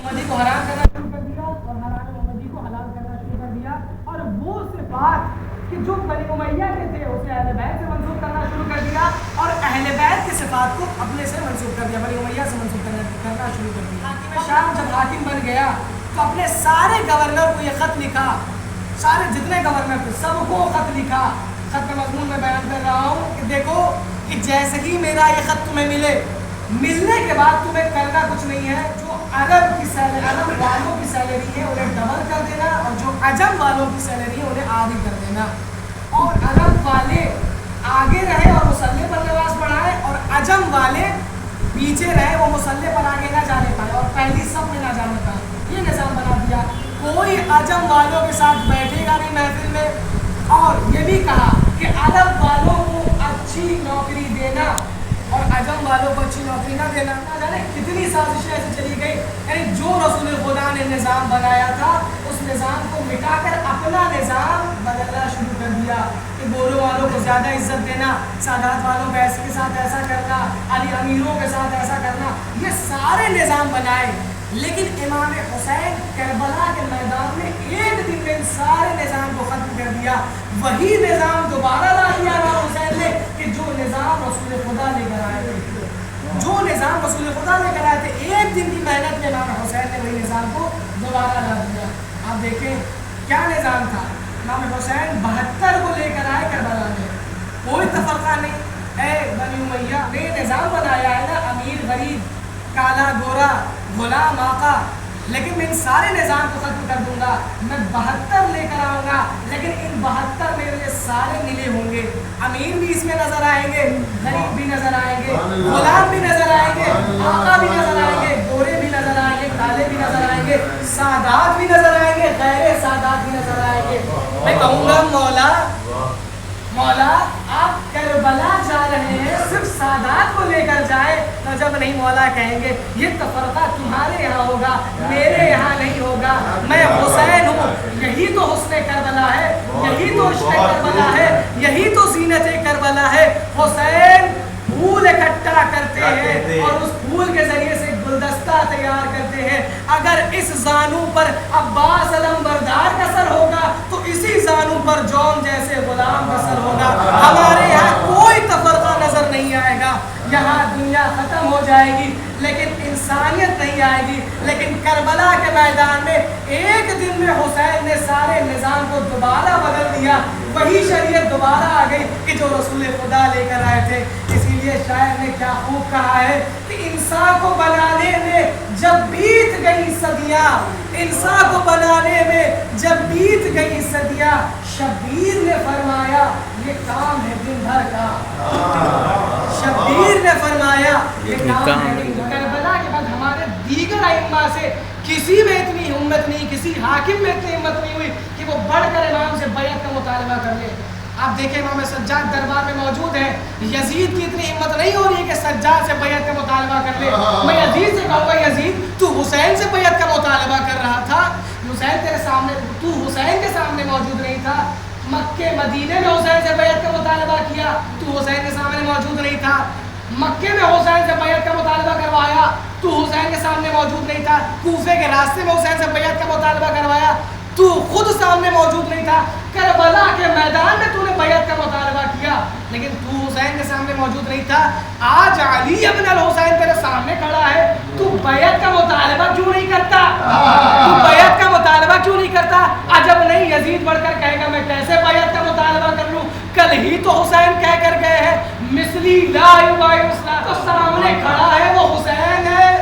محمدی کو حرام کرنا شروع کر دیا اور حرام محمدی کو حلال کرنا شروع کر دیا. اور وہ صفات کہ جو بنی امیہ کے تھے اسے اہل بیت سے منسوخ کرنا شروع کر دیا اور اہل بیت کی صفات کو اپنے سے منسوخ کر دیا, بنی امیہ سے منسوخ کرنا شروع کر دیا. حاکم شام جب حاکم بن گیا تو اپنے سارے گورنر کو یہ خط لکھا, سارے جتنے گورنر تھے سب کو خط لکھا. خط کا مضمون میں بیان کر رہا ہوں کہ دیکھو کہ جیسے ہی میرا یہ خط تمہیں ملنے کے بعد تمہیں کرنا کچھ نہیں ہے, جو عرب والوں کی سیلری ہے انہیں ڈبل کر دینا اور جو عجم والوں کی سیلری ہے انہیں آدھی کر دینا, اور عرب والے آگے رہے اور مصلی پر نماز پڑھائے اور عجم والے پیچھے رہے, وہ مصلی پر آگے نہ جانے پائے اور پہلی صف میں نہ جانے پائے. یہ نظام بنا دیا. کوئی عجم والوں کے ساتھ بیٹھے گا نہیں محفل میں, اور یہ بھی کہا کہ عرب والوں کو اچھی نوکری دینا اور عجم والوں کو اچھی نوکری نہ دینا. نہ جانے کتنی سازشیں ایسے چلی گئی. یعنی جو رسول خدا نے نظام بنایا تھا اس نظام کو مٹا کر اپنا نظام بدلنا شروع کر دیا کہ گوروں والوں کو زیادہ عزت دینا, سادات والوں کو ایسے کے ساتھ ایسا کرنا, علی امیروں کے ساتھ ایسا کرنا, یہ سارے نظام بنائے. لیکن امام حسین کربلا کے میدان میں ایک دن میں ان سارے نظام کو ختم کر دیا. وہی نظام دوبارہ لا دیا امام حسین نے کہ جو نظام رسول خدا لے کر آئے تھے, جو نظام رسول خدا لے کر آئے تھے, ایک دن کی محنت میں امام حسین نے وہی نظام کو دوبارہ لا دیا. آپ دیکھیں کیا نظام تھا. امام حسین 72 کو لے کر آئے کربلا میں, کوئی تفرقہ نہیں. اے بنی امیہ نے نظام بنایا ہے نا, امیر غریب, کالا گورا, غلام آقا, لیکن میں ان سارے نظام کو ختم کر دوں گا. میں 72 لے کر آؤں گا, لیکن ان 72 میں یہ سارے ملے ہوں گے. امیر بھی اس میں نظر آئیں گے, غریب بھی نظر آئیں گے, غلام بھی نظر آئیں گے, آقا بھی نظر آئیں گے, گورے بھی نظر آئیں گے, کالے بھی نظر آئیں گے, سادات بھی نظر آئیں گے, غیر سادات بھی نظر آئیں گے. میں کہوں گا مولا آپ کربلا جا رہے ہیں, صرف سادات کو لے کر جائے تو جب نہیں مولا کہیں گے یہ تفرقہ تمہارے یہاں ہوگا, میرے یہاں نہیں ہوگا. میں حسین ہوں, یہی تو حسن کربلا ہے, یہی تو عشق کربلا ہے, یہی تو زینت کربلا ہے. حسین پھول اکٹھا کرتے ہیں اور اس پھول کے ذریعے سے گلدستہ تیار کرتے ہیں. اگر اس زانو پر عباس علمبردار کا سر ہوگا تو اسی زانو پر جون جیسے غلام کا سر ہوگا. ہمارے یہاں کوئی تفرقہ نظر نہیں آئے گا. یہاں دنیا ختم ہو جائے گی لیکن انسانیت نہیں آئے گی. لیکن کربلا کے میدان میں ایک دن میں حسین نے سارے نظام کو دوبارہ بدل دیا. وہی شریعت دوبارہ آ گئی کہ جو رسول خدا لے کر آئے تھے. اسی لیے شاعر نے کیا خوب کہا ہے کہ انسان کو بنانے میں جب بیت گئی صدیاں, انسان کو بنانے میں جب بیت گئی صدیاں, شبیر نے فرمایا یہ کام ہے دن بھر کا. شبیر نے فرمایا یہ کام ہے دن بھر. کربلا کے بعد ہمارے دیگر ائمہ سے کسی میں اتنی ہمت نہیں, کسی حاکم میں اتنی ہمت نہیں ہوئی کہ وہ بڑھ کر امام سے بیعت کا مطالبہ کر لے. آپ دیکھیں امام سجاد دربار میں موجود ہیں, یزید کی اتنی ہمت نہیں ہو رہی ہے کہ سجاد سے بیعت کا مطالبہ کر لے. میں یزید سے کہوں گا یزید تو حسین سے بیعت کا مطالبہ کر رہا تھا, حسین تیرے سامنے, تو حسین کے سامنے موجود نہیں تھا. مکے مدینے میں حسین سے بیعت کا مطالبہ کیا, تو حسین کے سامنے موجود نہیں تھا. مکے میں حسین سے بیعت کا مطالبہ کروایا, تو حسین کے سامنے موجود نہیں تھا. کوفے کے راستے میں حسین سے بیعت کا مطالبہ کروایا, تو خود سامنے موجود نہیں تھا. کربلا کے میدان میں تو نے بیعت کا مطالبہ کیا لیکن تو حسین کے سامنے موجود نہیں تھا. آج علی ابن الحسین تیرے سامنے کھڑا ہے, تو بیعت کا مطالبہ کیوں نہیں کرتا؟ تو بیعت کا مطالبہ کیوں نہیں کرتا؟ عجب نہیں یزید بڑھ کر کہے گا میں کیسے بیعت کا مطالبہ کر لوں, کل ہی تو حسین کہہ کر گئے ہیں مثلی لا یبایع. تو سامنے کھڑا ہے وہ حسین ہے,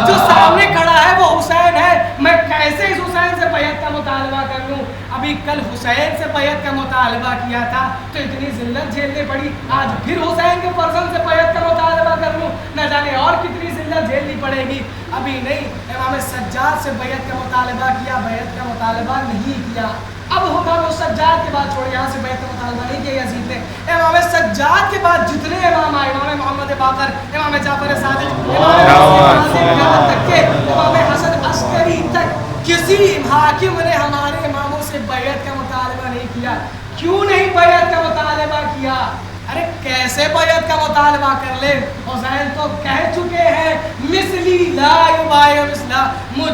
جو سامنے کھڑا ہے وہ حسین ہے. میں کیسے اس حسین سے بیعت کا مطالبہ کر لوں؟ ابھی کل حسین سے بیعت کا مطالبہ کیا تھا تو اتنی ذلت جھیلنی پڑی, آج پھر حسین کے فرزند سے بیعت کا مطالبہ کر لوں, نہ جانے اور کتنی ذلت جھیلنی پڑے گی. ابھی نہیں, امام سجاد سے بیعت کا مطالبہ کیا, بیعت کا مطالبہ نہیں کیا. اب امام سجاد کے بعد چھوڑے, یہاں سے بیعت کا مطالبہ نہیں کیا یزید نے. امام سجاد کے بعد جتنے امام آئے, امام محمد باقر, امام جعفر صادق, امام حسن عسکری تک, کسی حاکم نے ہمارے اماموں سے بیعت کا مطالبہ نہیں کیا. کیوں نہیں بیعت کا مطالبہ کیا؟ ارے کیسے بیعت کا مطالبہ کر لے؟ حسین تو کہہ چکے ہیں مثلی لا یبایع مثلا, مجھ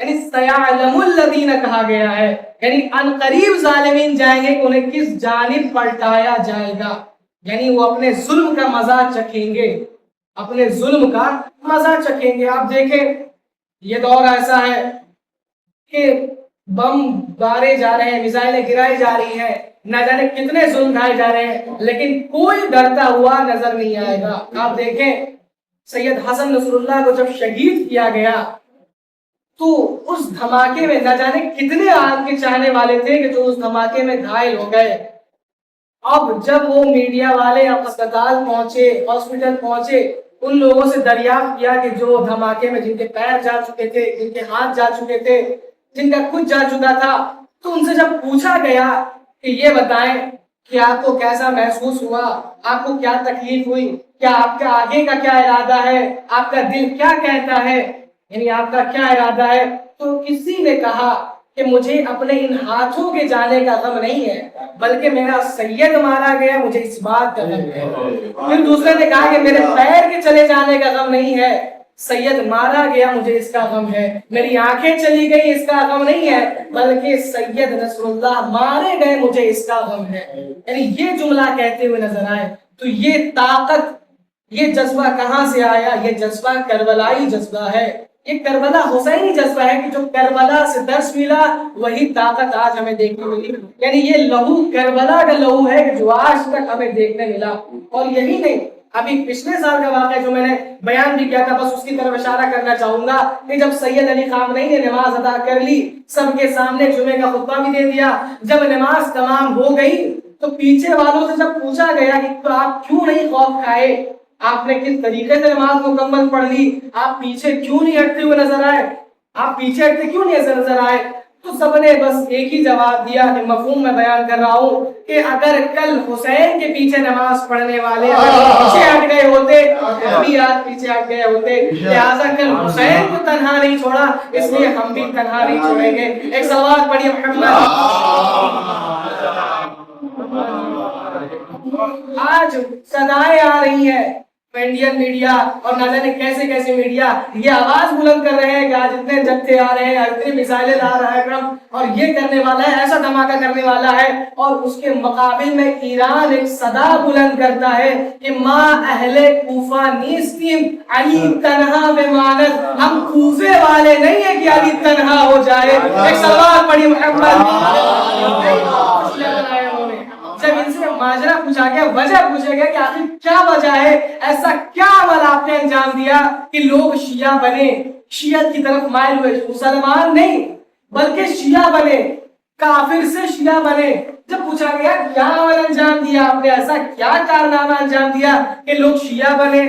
یعنی سیعلم الذین کہا گیا ہے، یعنی ان قریب ظالمین جائیں گے کہ انہیں کس جانب پلٹایا جائے گا، یعنی وہ اپنے ظلم کا مزہ چکھیں گے، اپنے ظلم کا مزہ چکھیں گے۔ آپ دیکھیں یہ دور ایسا ہے کہ بم مارے جا رہے ہیں، میزائلیں گرائی جا رہی ہیں، نہ جانے کتنے ظلم ڈھائے جا رہے ہیں، لیکن کوئی ڈرتا ہوا نظر نہیں آئے گا۔ آپ دیکھیں سید حسن نصر اللہ کو جب شہید کیا گیا تو اس دھماکے میں نہ جانے کتنے آپ کے چاہنے والے تھے کہ جو اس دھماکے میں گھائل ہو گئے۔ اب جب وہ میڈیا والے اسپتال پہنچے، ہاسپٹل پہنچے، ان لوگوں سے دریافت کیا کہ جو دھماکے میں جن کے پیر جا چکے تھے، جن کے ہاتھ جا چکے تھے، جن کا کچھ جا چکا تھا، تو ان سے جب پوچھا گیا کہ یہ بتائیں کہ آپ کو کیسا محسوس ہوا، آپ کو کیا تکلیف ہوئی، کیا آپ کا آگے کا کیا ارادہ ہے، آپ کا دل کیا کہتا ہے، یعنی آپ کا کیا ارادہ ہے، تو کسی نے کہا کہ مجھے اپنے ان ہاتھوں کے جانے کا غم نہیں ہے، بلکہ میرا سید مارا گیا مجھے اس بات کا غم ہے۔ پھر دوسرے نے کہا کہ میرے پیر کے چلے جانے کا غم نہیں ہے، سید مارا گیا مجھے اس کا غم ہے، میری آنکھیں چلی گئی اس کا غم نہیں ہے، بلکہ سید نصر اللہ مارے گئے مجھے اس کا غم ہے۔ یعنی یہ جملہ کہتے ہوئے نظر آئے تو یہ طاقت، یہ جذبہ کہاں سے آیا؟ یہ جذبہ کربلائی جذبہ ہے، یہ کربلا حسینی جذبہ ہے کہ جو کربلا سے درس ملا وہی طاقت آج ہمیں دیکھنے ملی۔ یعنی یہ لہو کربلا کا لہو ہے کہ جو آج تک ہمیں دیکھنے ملا۔ اور یہی نہیں، ابھی پچھلے سال کا واقعہ جو میں نے بیان بھی کیا تھا، بس اس کی طرف اشارہ کرنا چاہوں گا کہ جب سید علی خامنئی نے نماز ادا کر لی، سب کے سامنے جمعے کا خطبہ بھی دے دیا، جب نماز تمام ہو گئی تو پیچھے والوں سے جب پوچھا گیا کہ تو آپ کیوں نہیں خوف کھائے، آپ نے کس طریقے سے نماز مکمل پڑھ لی، آپ پیچھے کیوں نہیں ہٹتے ہوئے نظر آئے، آپ پیچھے ہٹتے کیوں نہیں نظر آئے، تو سب نے بس ایک ہی جواب دیا کہ مفہوم میں بیان کر رہا ہوں کہ اگر کل حسین کے پیچھے نماز پڑھنے والے پیچھے ہٹ گئے ہوتے ہم بھی آج پیچھے ہٹ گئے ہوتے، لہٰذا کل حسین کو تنہا نہیں چھوڑا، اس لیے ہم بھی تنہا نہیں چھوڑیں گے۔ ایک سوال پڑھیے محمد۔ آج صدائیں آ رہی ہیں، انڈین میڈیا اور نہ جانے کیسے کیسے میڈیا یہ آواز بلند کر رہے ہیں کہ آج اتنے جتھے آ رہے ہیں، اتنی میزائلیں لا رہا ہے ٹرمپ، اور یہ کرنے والا ہے، ایسا دھماکہ کرنے والا ہے، اور اس کے مقابل میں ایران ایک صدا بلند کرتا ہے کہ ماں اہل کوفہ نیستیم علی تنہا بمانت، ہم کوفے والے نہیں ہیں کہ علی تنہا ہو جائے۔ ایک سوال پڑھی محمد۔ جب ان سے ماجرا پوچھا گیا، وجہ پوچھا گیا کہ آخر کیا وجہ ہے، ایسا کیا عمل آپ نے انجام دیا کہ لوگ شیعہ بنے، شیعت کی طرف مائل ہوئے، مسلمان نہیں بلکہ شیعہ بنے، کافر سے شیعہ بنے۔ جب پوچھا گیا کیا عمل انجام دیا آپ نے، ایسا کیا کارنامہ انجام دیا کہ لوگ شیعہ بنے،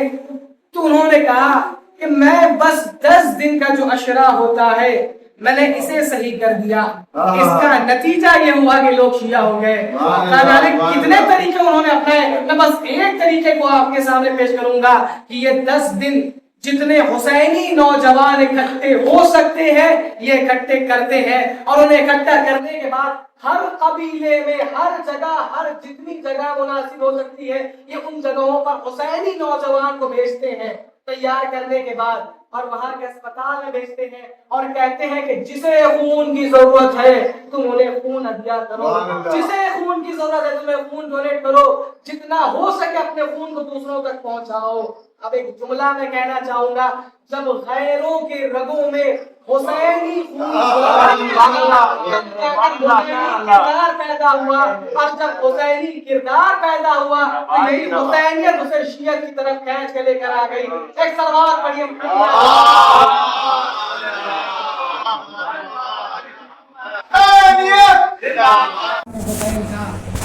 تو انہوں نے کہا کہ میں بس 10 دن کا جو عشرہ ہوتا ہے میں نے اسے صحیح کر دیا، اس کا نتیجہ یہ ہوا کہ لوگ شیعہ ہو گئے۔ کتنے طریقے انہوں نے اپنائے، میں بس ایک طریقے کو آپ کے سامنے پیش کروں گا کہ یہ 10 دن جتنے حسینی نوجوان اکٹھے ہو سکتے ہیں یہ اکٹھے کرتے ہیں، اور انہیں اکٹھا کرنے کے بعد ہر قبیلے میں ہر جگہ، ہر جتنی جگہ مناسب ہو سکتی ہے یہ ان جگہوں پر حسینی نوجوان کو بھیجتے ہیں تیار کرنے کے بعد، اور وہاں کے اسپتال میں بھیجتے ہیں اور کہتے ہیں کہ جسے خون کی ضرورت ہے تم انہیں خون عطیہ کرو، جسے خون کی ضرورت ہے تمہیں خون ڈونیٹ کرو، جتنا ہو سکے اپنے خون کو دوسروں تک پہنچاؤ۔ اب ایک جملہ میں کہنا چاہوں گا، جب غیروں کے رگوں میں حسینی کردار پیدا ہوا، اور جب حسینی کردار پیدا ہوا تو یہی حسینیت اسے شیعت کی طرف کھینچ کے لے کر آ گئی۔ ایک سلوات پڑھیے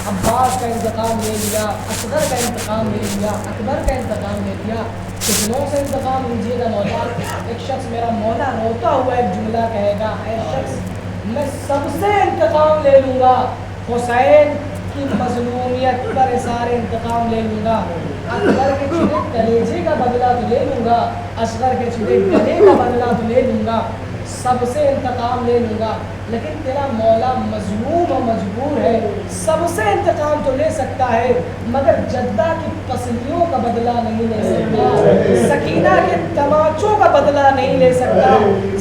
عباس کا انتقام لے لیا، اصغر کا انتقام لے لیا، اکبر کا انتقام لے لیا، کتنوں سے انتقام لیجیے گا مولا؟ ایک شخص میرا مولا روتا ہوا ایک جملہ کہے گا، اے شخص میں سب سے انتقام لے لوں گا، حسین کی مظلومیت پر سارے انتقام لے لوں گا، اکبر کے چھٹے کلیجے کا بدلہ تو لے لوں گا، اصغر کے چھٹے گلے کا بدلہ تو لے لوں گا، سب سے انتقام لے لوں گا، لیکن تیرا مولا مظلوم و مجبور ہے، سب سے انتقام تو لے سکتا ہے مگر جدہ کی پسلیوں کا بدلہ نہیں لے سکتا، سکینہ کے تماچوں کا بدلہ نہیں لے سکتا،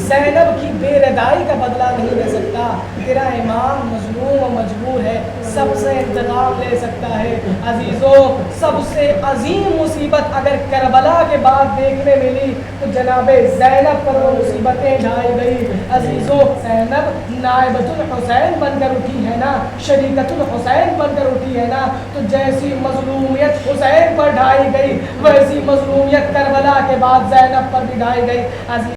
زینب کی بے ردائی کا بدلہ نہیں لے سکتا، تیرا امام مظلوم و مجبور ہے، سب سے انتقام لے سکتا ہے۔ عزیزوں، سب سے عظیم مصیبت اگر کربلا کے بعد دیکھنے ملی تو جناب زینب پر وہ مصیبتیں ڈھائی گئی۔ عزیزوں، زینب نائبۃ الحسین بن کر اٹھی ہے نا، شریکۃ الحسین بن کر اٹھی ہے نا، تو جیسی مظلومیت حسین پر ڈھائی گئی ویسی مظلومیت کربلا کے بعد زینب پر بھی ڈھائی گئی۔